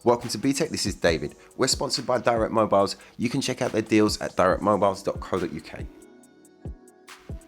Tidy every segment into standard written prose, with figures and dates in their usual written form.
Welcome to Btekt, this is David. We're sponsored by Direct Mobiles. You can check out their deals at directmobiles.co.uk.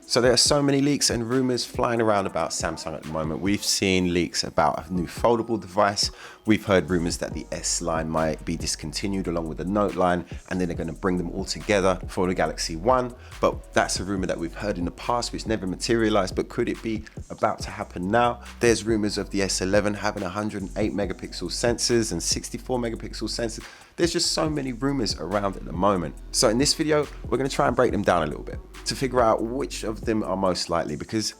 So there are so many leaks and rumors flying around about Samsung at the moment. We've seen leaks about a new foldable device. We've heard rumors that the S line might be discontinued along with the Note line, and then they're going to bring them all together for the Galaxy One. But that's a rumor that we've heard in the past, which never materialized. But could it be about to happen now? There's rumors of the S11 having 108 megapixel sensors and 64 megapixel sensors. There's just so many rumors around at the moment. So in this video, we're going to try and break them down a little bit to figure out which of them are most likely, because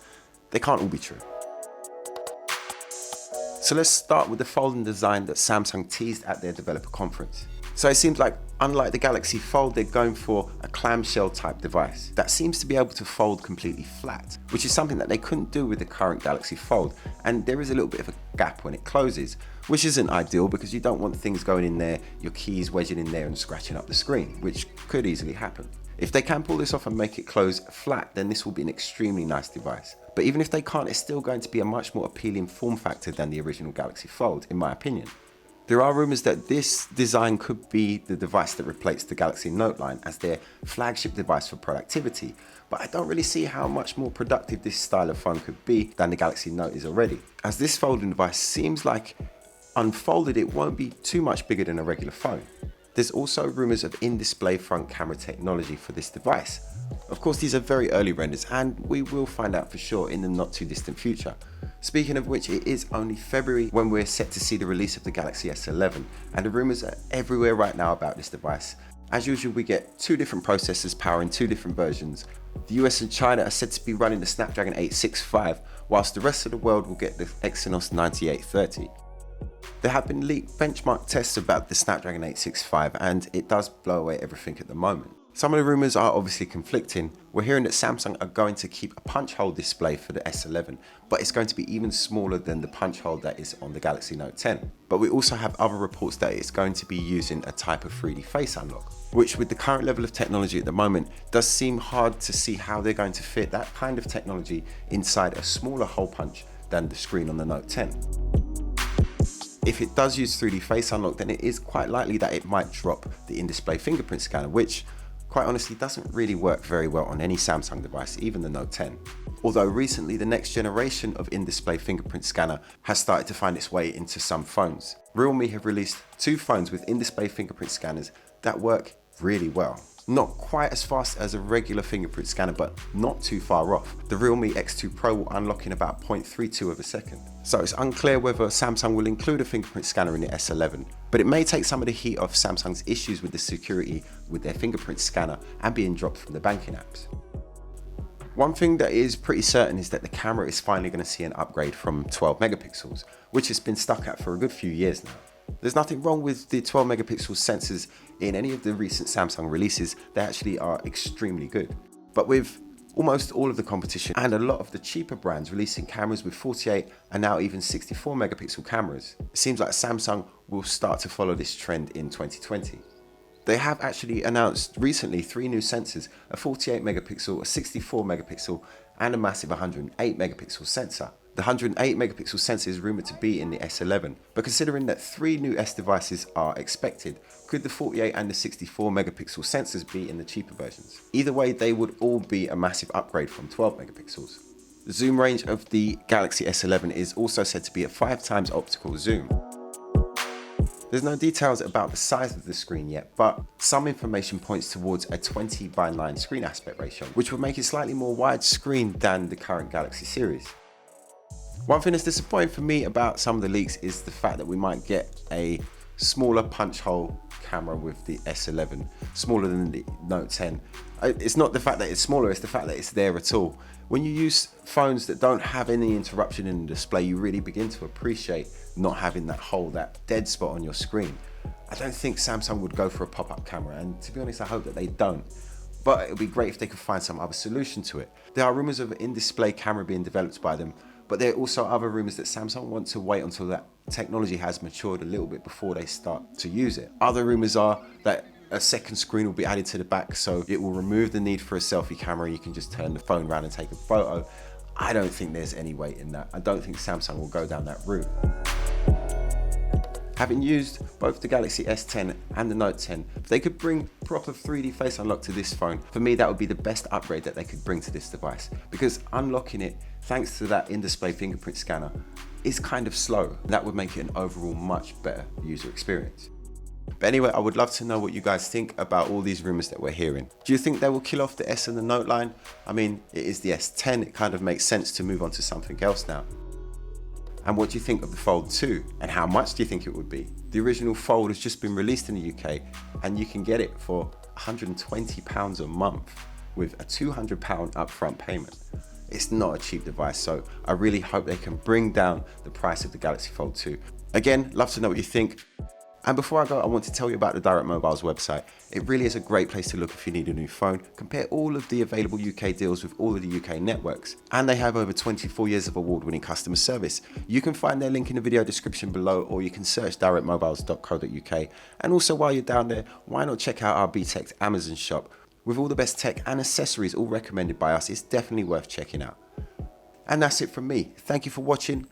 they can't all be true. So let's start with the folding design that Samsung teased at their developer conference. So it seems like, unlike the Galaxy Fold, they're going for a clamshell type device that seems to be able to fold completely flat, which is something that they couldn't do with the current Galaxy Fold. And there is a little bit of a gap when it closes, which isn't ideal because you don't want things going in there, your keys wedging in there and scratching up the screen, which could easily happen. If they can pull this off and make it close flat, then this will be an extremely nice device. But even if they can't, it's still going to be a much more appealing form factor than the original Galaxy Fold, in my opinion. There are rumors that this design could be the device that replaced the Galaxy Note line as their flagship device for productivity, but I don't really see how much more productive this style of phone could be than the Galaxy Note is already, as this folding device seems like unfolded it won't be too much bigger than a regular phone. There's also rumors of in-display front camera technology for this device. Of course, these are very early renders and we will find out for sure in the not too distant future. Speaking of which, it is only February when we're set to see the release of the Galaxy S11, and the rumors are everywhere right now about this device. As usual, we get two different processors powering two different versions. The US and China are said to be running the Snapdragon 865, whilst the rest of the world will get the Exynos 9830. There have been leaked benchmark tests about the Snapdragon 865 and it does blow away everything at the moment. Some of the rumors are obviously conflicting. We're hearing that Samsung are going to keep a punch hole display for the S11, but it's going to be even smaller than the punch hole that is on the Galaxy Note 10. But we also have other reports that it's going to be using a type of 3D face unlock, which with the current level of technology at the moment does seem hard to see how they're going to fit that kind of technology inside a smaller hole punch than the screen on the Note 10. If it does use 3D face unlock, then it is quite likely that it might drop the in-display fingerprint scanner, which quite honestly doesn't really work very well on any Samsung device, even the Note 10. Although recently the next generation of in-display fingerprint scanner has started to find its way into some phones. Realme have released two phones with in-display fingerprint scanners that work really well. Not quite as fast as a regular fingerprint scanner, but not too far off. The Realme X2 Pro will unlock in about 0.32 of a second. So it's unclear whether Samsung will include a fingerprint scanner in the S11, but it may take some of the heat off Samsung's issues with the security with their fingerprint scanner and being dropped from the banking apps. One thing that is pretty certain is that the camera is finally going to see an upgrade from 12 megapixels, which has been stuck at for a good few years now. There's nothing wrong with the 12 megapixel sensors in any of the recent Samsung releases. They actually are extremely good. But with almost all of the competition and a lot of the cheaper brands releasing cameras with 48 and now even 64 megapixel cameras, it seems like Samsung will start to follow this trend in 2020. They have actually announced recently three new sensors, a 48 megapixel, a 64 megapixel and a massive 108 megapixel sensor. The 108 megapixel sensor is rumored to be in the S11, but considering that three new S devices are expected, could the 48 and the 64 megapixel sensors be in the cheaper versions? Either way, they would all be a massive upgrade from 12 megapixels. The zoom range of the Galaxy S11 is also said to be a 5 times optical zoom. There's no details about the size of the screen yet, but some information points towards a 20:9 screen aspect ratio, which would make it slightly more widescreen than the current Galaxy series. One thing that's disappointing for me about some of the leaks is the fact that we might get a smaller punch hole camera with the S11, smaller than the Note 10. It's not the fact that it's smaller, it's the fact that it's there at all. When you use phones that don't have any interruption in the display, you really begin to appreciate not having that hole, that dead spot on your screen. I don't think Samsung would go for a pop-up camera, and to be honest, I hope that they don't. But it would be great if they could find some other solution to it. There are rumors of an in-display camera being developed by them, but there are also other rumors that Samsung want to wait until that technology has matured a little bit before they start to use it. Other rumors are that a second screen will be added to the back, so it will remove the need for a selfie camera. You can just turn the phone around and take a photo. I don't think there's any weight in that. I don't think Samsung will go down that route. Having used both the Galaxy S10 and the Note 10, if they could bring proper 3D Face Unlock to this phone, for me that would be the best upgrade that they could bring to this device, because unlocking it, thanks to that in-display fingerprint scanner, is kind of slow. That would make it an overall much better user experience. But anyway, I would love to know what you guys think about all these rumors that we're hearing. Do you think they will kill off the S and the Note line? I mean, it is the S10, it kind of makes sense to move on to something else now. And what do you think of the Fold 2? And how much do you think it would be? The original Fold has just been released in the UK, and you can get it for £120 a month with a £200 upfront payment. It's not a cheap device, so I really hope they can bring down the price of the Galaxy Fold 2. Again, love to know what you think. And before I go, I want to tell you about the Direct Mobiles website. It really is a great place to look if you need a new phone. Compare all of the available UK deals with all of the UK networks. And they have over 24 years of award-winning customer service. You can find their link in the video description below, or you can search directmobiles.co.uk. And also while you're down there, why not check out our Btekt Amazon shop? With all the best tech and accessories all recommended by us, it's definitely worth checking out. And that's it from me. Thank you for watching.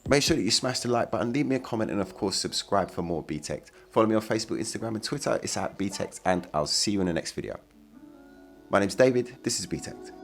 Make sure that you smash the like button, leave me a comment, and of course subscribe for more Btekt. Follow me on Facebook, Instagram and Twitter. It's @Btekt, and I'll see you in the next video. My name's David, this is Btekt.